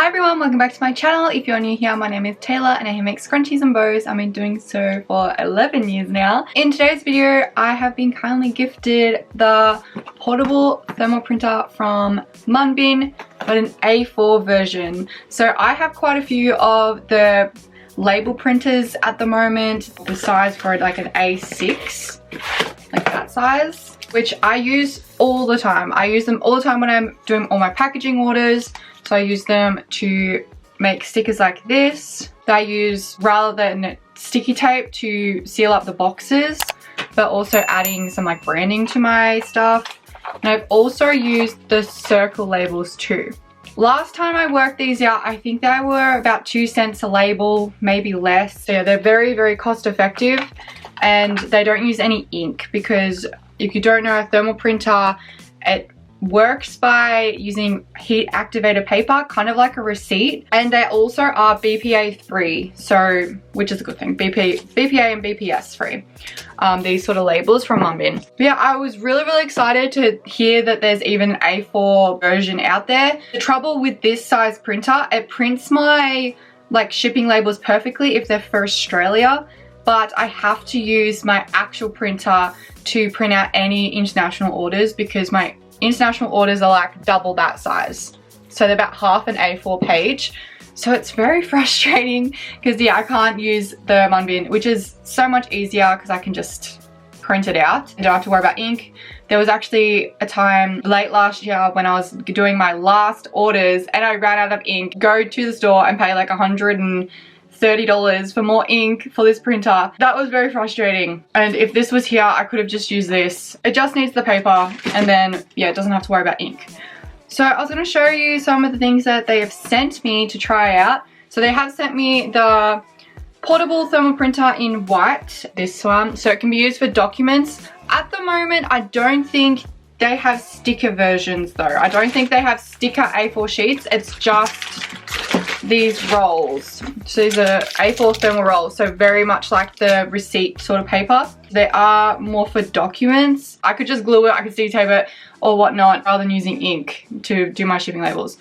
Hi everyone, welcome back to my channel. If you're new here, my name is Taylah and I make scrunchies and bows. I've been doing so for 11 years now. In today's video, I have been kindly gifted the portable thermal printer from Munbyn, but an A4 version. So I have quite a few of the label printers at the moment, the size for like an A6, like that size, which I use all the time. I use them all the time when I'm doing all my packaging orders. So I use them to make stickers like this that I use rather than sticky tape to seal up the boxes, but also adding some like branding to my stuff. And I've also used the circle labels too. Last time I worked these out, I think they were about 2 cents a label, maybe less. So yeah, they're very, very cost effective and they don't use any ink, because if you don't know, a thermal printer, it works by using heat activated paper, kind of like a receipt, and they also are BPA free, so which is a good thing. BPA and BPS free, these sort of labels from Munbyn. But yeah, I was really excited to hear that there's even an A4 version out there. The trouble with this size printer, it prints my like shipping labels perfectly if they're for Australia, but I have to use my actual printer to print out any international orders, because my international orders are like double that size. So they're about half an A4 page. So it's very frustrating because yeah, I can't use the Munbyn, which is so much easier because I can just print it out and don't have to worry about ink. There was actually a time late last year when I was doing my last orders and I ran out of ink. Go to the store and pay like $130 for more ink for this printer. That was very frustrating. And if this was here, I could have just used this. It just needs the paper and then yeah, it doesn't have to worry about ink. So I was going to show you some of the things that they have sent me to try out. So they have sent me the portable thermal printer in white, this one, so it can be used for documents. At the moment, I don't think they have sticker versions though. I don't think they have sticker A4 sheets. It's just these rolls. So these are A4 thermal rolls, so very much like the receipt sort of paper. They are more for documents. I could just glue it, I could sticky tape it or whatnot, rather than using ink to do my shipping labels.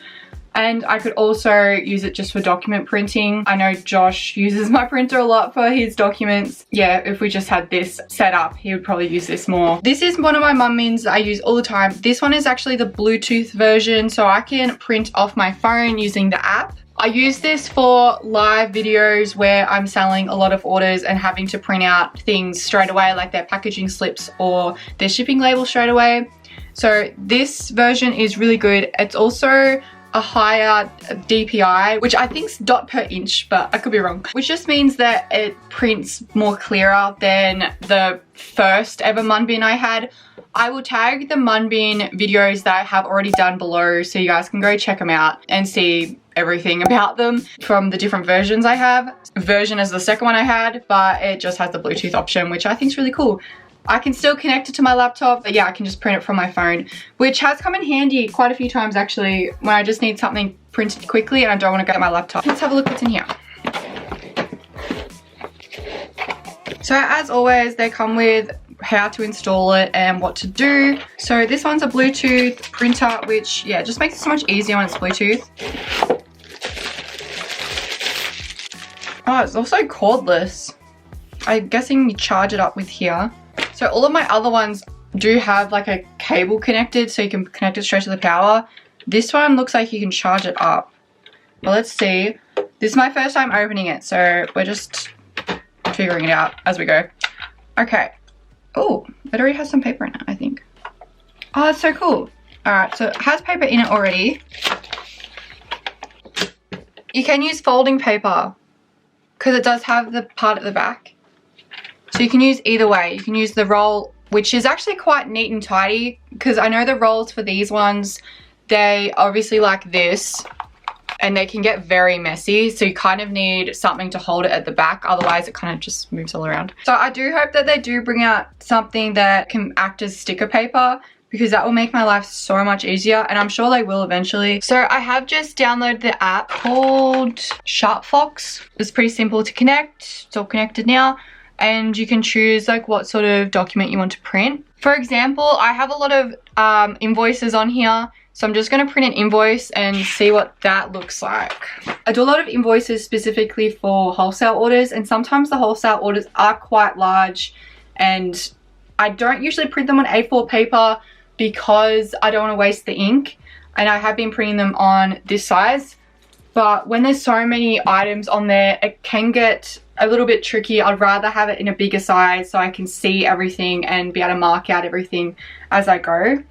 And I could also use it just for document printing. I know Josh uses my printer a lot for his documents. Yeah, if we just had this set up, he would probably use this more. This is one of my Munbyns that I use all the time. This one is actually the Bluetooth version, so I can print off my phone using the app. I use this for live videos where I'm selling a lot of orders and having to print out things straight away, like their packaging slips or their shipping label straight away. So this version is really good. It's also a higher DPI, which I think is dot per inch, but I could be wrong, which just means that it prints more clearer than the first ever Munbyn I had. I will tag the Munbyn videos that I have already done below so you guys can go check them out and see everything about them from the different versions I have. Version is the second one I had, but it just has the Bluetooth option, which I think is really cool. I can still connect it to my laptop, but yeah, I can just print it from my phone, which has come in handy quite a few times actually when I just need something printed quickly and I don't want to go to my laptop. Let's have a look what's in here. So as always, they come with how to install it and what to do. So this one's a Bluetooth printer, which yeah, just makes it so much easier when it's Bluetooth. Oh, it's also cordless. I'm guessing you charge it up with here. So all of my other ones do have like a cable connected, so you can connect it straight to the power. This one looks like you can charge it up. Well, let's see. This is my first time opening it, so we're just figuring it out as we go. Okay. Oh, it already has some paper in it, I think. Oh, that's so cool. Alright, so it has paper in it already. You can use folding paper because it does have the part at the back. So you can use either way. You can use the roll, which is actually quite neat and tidy, because I know the rolls for these ones, they obviously like this and they can get very messy. So you kind of need something to hold it at the back. Otherwise it kind of just moves all around. So I do hope that they do bring out something that can act as sticker paper, because that will make my life so much easier, and I'm sure they will eventually. So I have just downloaded the app called SharpFox. It's pretty simple to connect. It's all connected now. And you can choose like what sort of document you want to print. For example, I have a lot of invoices on here So I'm just going to print an invoice and see what that looks like. I do a lot of invoices specifically for wholesale orders, and sometimes the wholesale orders are quite large, and I don't usually print them on A4 paper because I don't want to waste the ink, and I have been printing them on this size. But when there's so many items on there, it can get a little bit tricky. I'd rather have it in a bigger size so I can see everything and be able to mark out everything as I go.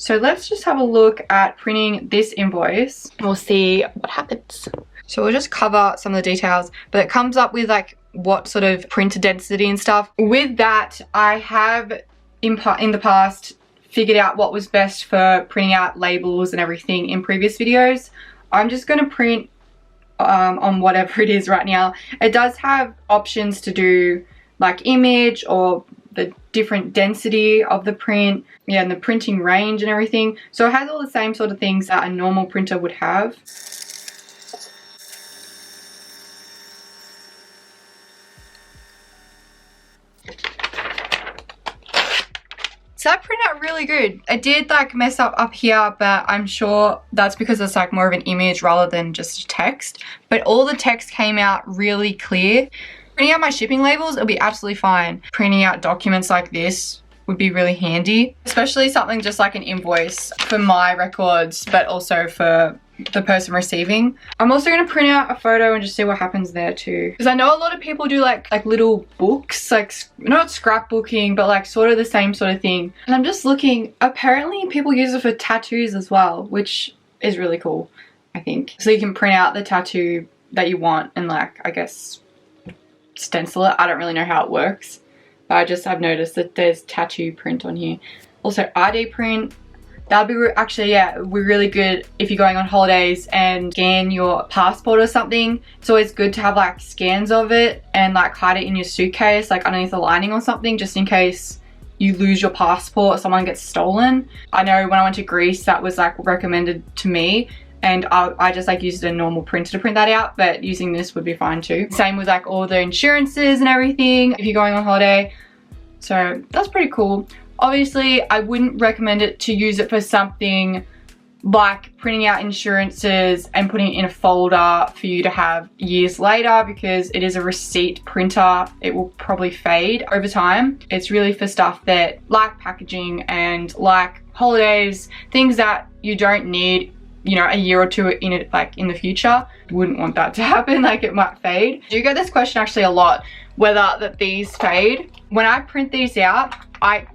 So let's just have a look at printing this invoice. We'll see what happens. So we'll just cover some of the details, but it comes up with like what sort of printer density and stuff. With that, I have in the past figured out what was best for printing out labels and everything in previous videos. I'm just going to print on whatever it is right now. It does have options to do like image or the different density of the print, yeah, and the printing range and everything. So it has all the same sort of things that a normal printer would have. So that printed out really good. It did like mess up here, but I'm sure that's because it's like more of an image rather than just text. But all the text came out really clear. Printing out my shipping labels, it'll be absolutely fine. Printing out documents like this would be really handy, especially something just like an invoice for my records, but also for the person receiving. I'm also going to print out a photo and just see what happens there too, because I know a lot of people do like little books, like not scrapbooking, but like sort of the same sort of thing. And I'm just looking, apparently people use it for tattoos as well, which is really cool, I think. So you can print out the tattoo that you want and like, I guess, stencil it. I don't really know how it works, but I've noticed that there's tattoo print on here. Also ID print. That would be actually, yeah, it would be really good if you're going on holidays and scan your passport or something. It's always good to have like scans of it and like hide it in your suitcase, like underneath the lining or something, just in case you lose your passport or someone gets stolen. I know when I went to Greece, that was like recommended to me, and I just like used a normal printer to print that out, but using this would be fine too. Same with like all the insurances and everything if you're going on holiday. So that's pretty cool. Obviously, I wouldn't recommend it to use it for something like printing out insurances and putting it in a folder for you to have years later, because it is a receipt printer. It will probably fade over time. It's really for stuff that like packaging and like holidays, things that you don't need, you know, a year or two in it, like in the future. Wouldn't want that to happen, like it might fade. I do get this question actually a lot, whether that these fade. When I print these out,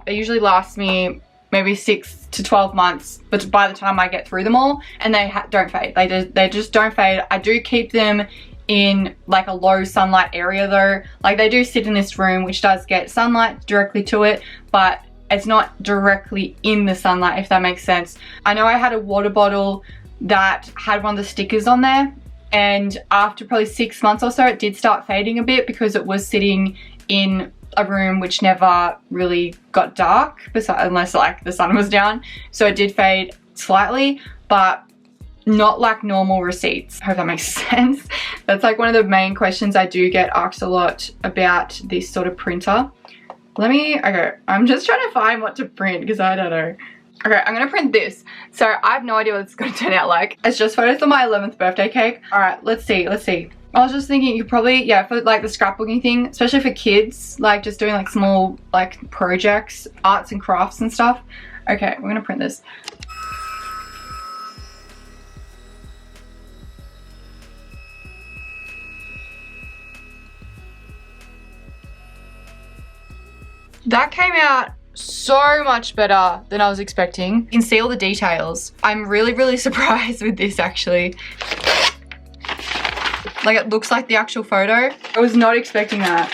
they usually last me maybe 6 to 12 months, but by the time I get through them all, and they don't fade. They just don't fade. I do keep them in like a low sunlight area though. Like they do sit in this room, which does get sunlight directly to it, but it's not directly in the sunlight, if that makes sense. I know I had a water bottle that had one of the stickers on there, and after probably 6 months or so, it did start fading a bit because it was sitting in a room which never really got dark, unless like the sun was down. So it did fade slightly, but not like normal receipts. I hope that makes sense. That's like one of the main questions I do get asked a lot about this sort of printer. Okay, I'm just trying to find what to print because I don't know. Okay, I'm gonna print this. So I have no idea what it's gonna turn out like. It's just photos of my 11th birthday cake. All right, let's see. I was just thinking you could probably, yeah, for like the scrapbooking thing, especially for kids, like just doing like small like projects, arts and crafts and stuff. Okay, we're gonna print this. That came out so much better than I was expecting. You can see all the details. I'm really surprised with this actually. Like it looks like the actual photo. I was not expecting that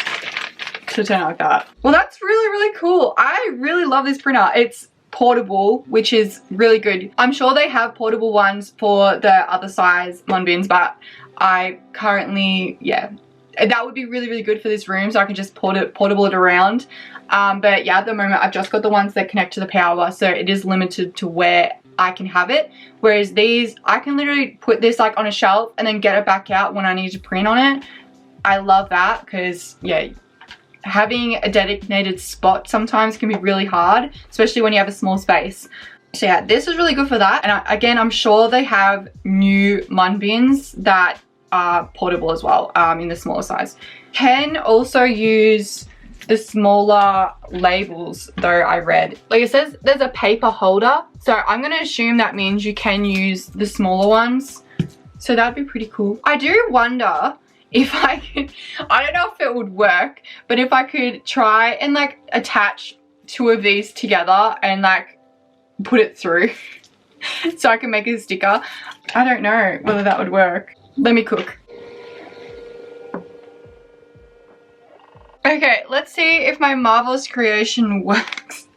to turn out like that. Well, that's really cool. I really love this printer. It's portable, which is really good. I'm sure they have portable ones for the other size Munbyns, but I currently, yeah, that would be really good for this room, so I can just portable it around. But yeah, at the moment I've just got the ones that connect to the power, so it is limited to where I can have it, whereas these, I can literally put this like on a shelf and then get it back out when I need to print on it. I love that because, yeah, having a dedicated spot sometimes can be really hard, especially when you have a small space. So yeah, this is really good for that. And again, I'm sure they have new Munbyns that are portable as well, in the smaller size. Can also use the smaller labels though, I read. Like it says there's a paper holder. So I'm gonna assume that means you can use the smaller ones. So that'd be pretty cool. I do wonder if I could, I don't know if it would work, but if I could try and like attach 2 of these together and like put it through so I can make a sticker. I don't know whether that would work. Let me cook. Okay, let's see if my marvelous creation works.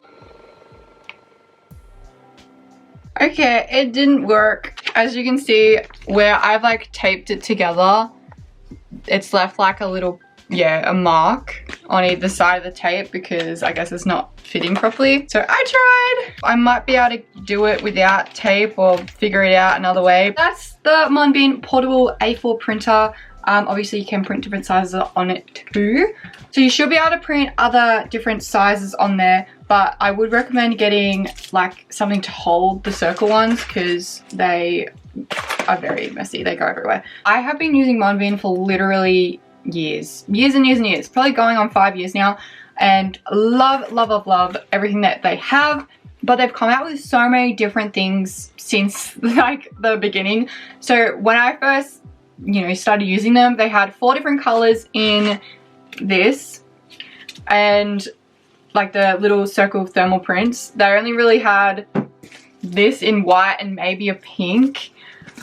Okay, it didn't work. As you can see, where I've like taped it together, it's left like a little, yeah, a mark on either side of the tape because I guess it's not fitting properly. So I tried. I might be able to do it without tape or figure it out another way. That's the Munbyn portable A4 printer. Obviously you can print different sizes on it too. So you should be able to print other different sizes on there, but I would recommend getting like something to hold the circle ones because they are very messy. They go everywhere. I have been using Munbyn for literally years and years and years, probably going on 5 years now, and love everything that they have. But they've come out with so many different things since like the beginning. So when I first, you know, started using them, they had 4 different colors in this and like the little circle thermal prints. They only really had this in white and maybe a pink.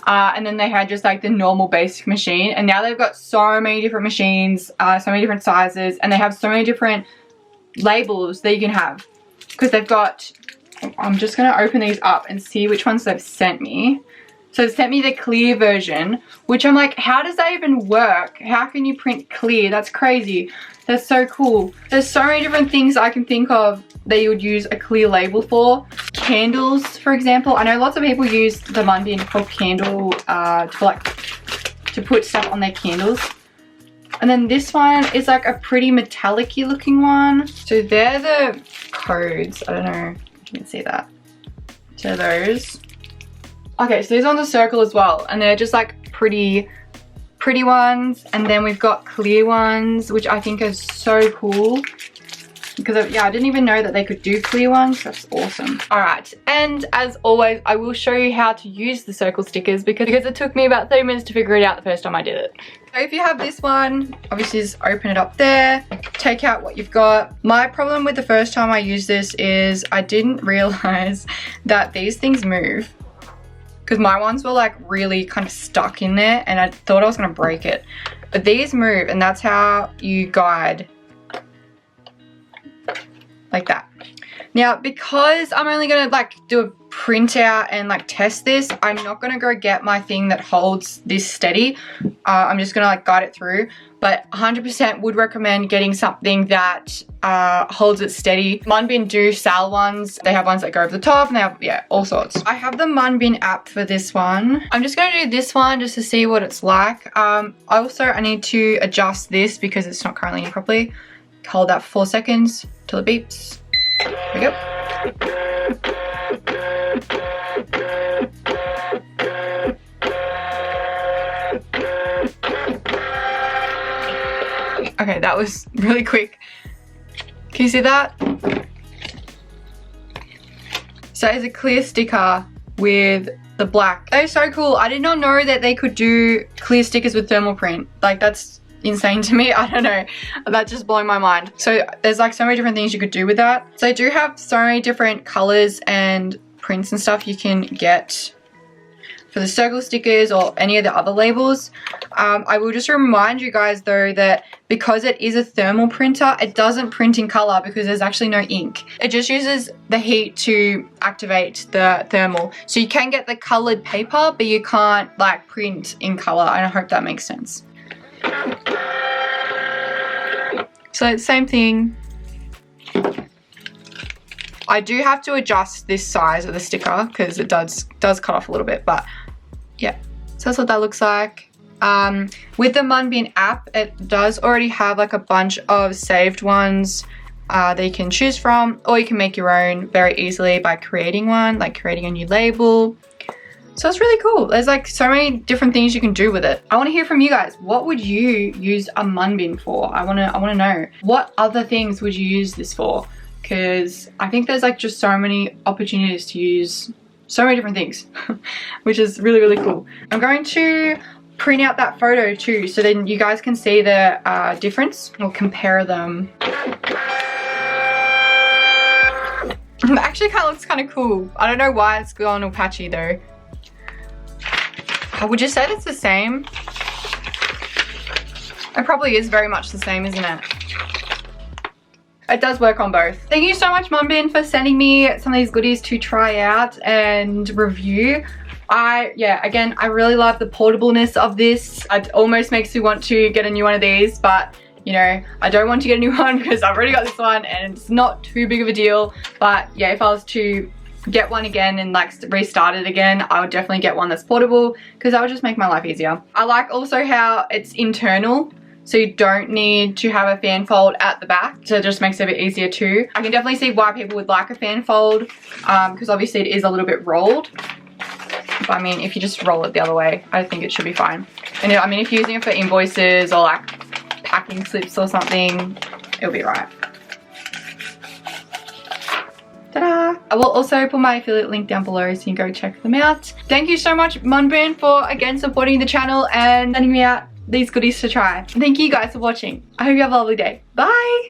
And then they had just like the normal basic machine, and now they've got so many different machines, so many different sizes, and they have so many different labels that you can have because they've got, I'm just going to open these up and see which ones they've sent me. So they've sent me the clear version, which I'm like, how does that even work? How can you print clear? That's crazy. That's so cool. There's so many different things I can think of that you would use a clear label for. Candles, for example. I know lots of people use the Munbyn for candle, to put stuff on their candles. And then this one is like a pretty metallic-y looking one. So they're the codes. I don't know if you can see that. So those. Okay, so these ones are circle as well, and they're just like pretty ones. And then we've got clear ones, which I think is so cool because yeah, I didn't even know that they could do clear ones. That's awesome. All right, and as always, I will show you how to use the circle stickers because it took me about 30 minutes to figure it out the first time I did it. So if you have this one, obviously just open it up there, take out what you've got. My problem with the first time I used this is I didn't realize that these things move, because my ones were like really kind of stuck in there and I thought I was gonna break it. But these move, and that's how you guide like that. Now, because I'm only gonna like do a printout and like test this, I'm not gonna go get my thing that holds this steady. I'm just gonna like guide it through, but 100% would recommend getting something that holds it steady. Munbyn do sell ones. They have ones that go over the top and they have, yeah, all sorts. I have the Munbyn app for this one. I'm just gonna do this one just to see what it's like. Also, I need to adjust this because it's not currently in properly. Hold that for 4 seconds till it beeps. There we go. Okay, that was really quick. Can you see that? So it's a clear sticker with the black. That is so cool. I did not know that they could do clear stickers with thermal print. Like, that's insane to me. I don't know, that just blew my mind. So there's like so many different things you could do with that. So they do have so many different colors and prints and stuff you can get for the circle stickers or any of the other labels. I will just remind you guys though that because it is a thermal printer, it doesn't print in color because there's actually no ink. It just uses the heat to activate the thermal. So you can get the colored paper, but you can't like print in color, and I hope that makes sense. So same thing. I do have to adjust this size of the sticker because it does cut off a little bit, but yeah. So that's what that looks like. With the Munbyn app, it does already have like a bunch of saved ones that you can choose from, or you can make your own very easily by creating one, like creating a new label. So it's really cool. There's like so many different things you can do with it. I want to hear from you guys. What would you use a Munbyn for? I want to know. What other things would you use this for? Because I think there's like just so many opportunities to use so many different things, which is really, really cool. I'm going to print out that photo too, so then you guys can see the difference or compare them. Actually kind of looks kind of cool. I don't know why it's gone all patchy though. Would you say that's the same? It probably is very much the same, isn't it? It does work on both. Thank you so much, Munbyn, for sending me some of these goodies to try out and review. Again, I really love the portableness of this. It almost makes me want to get a new one of these, but you know, I don't want to get a new one because I've already got this one and it's not too big of a deal. But yeah, if I was to get one again and like restart it again, I would definitely get one that's portable because that would just make my life easier. I like also how it's internal, so you don't need to have a fan fold at the back, so it just makes it a bit easier too. I can definitely see why people would like a fan fold because obviously it is a little bit rolled. But I mean, if you just roll it the other way, I think it should be fine. And I mean, if you're using it for invoices or like packing slips or something, it'll be right. Ta-da! I will also put my affiliate link down below so you can go check them out. Thank you so much, Munbyn, for again supporting the channel and sending me out these goodies to try. Thank you guys for watching. I hope you have a lovely day. Bye!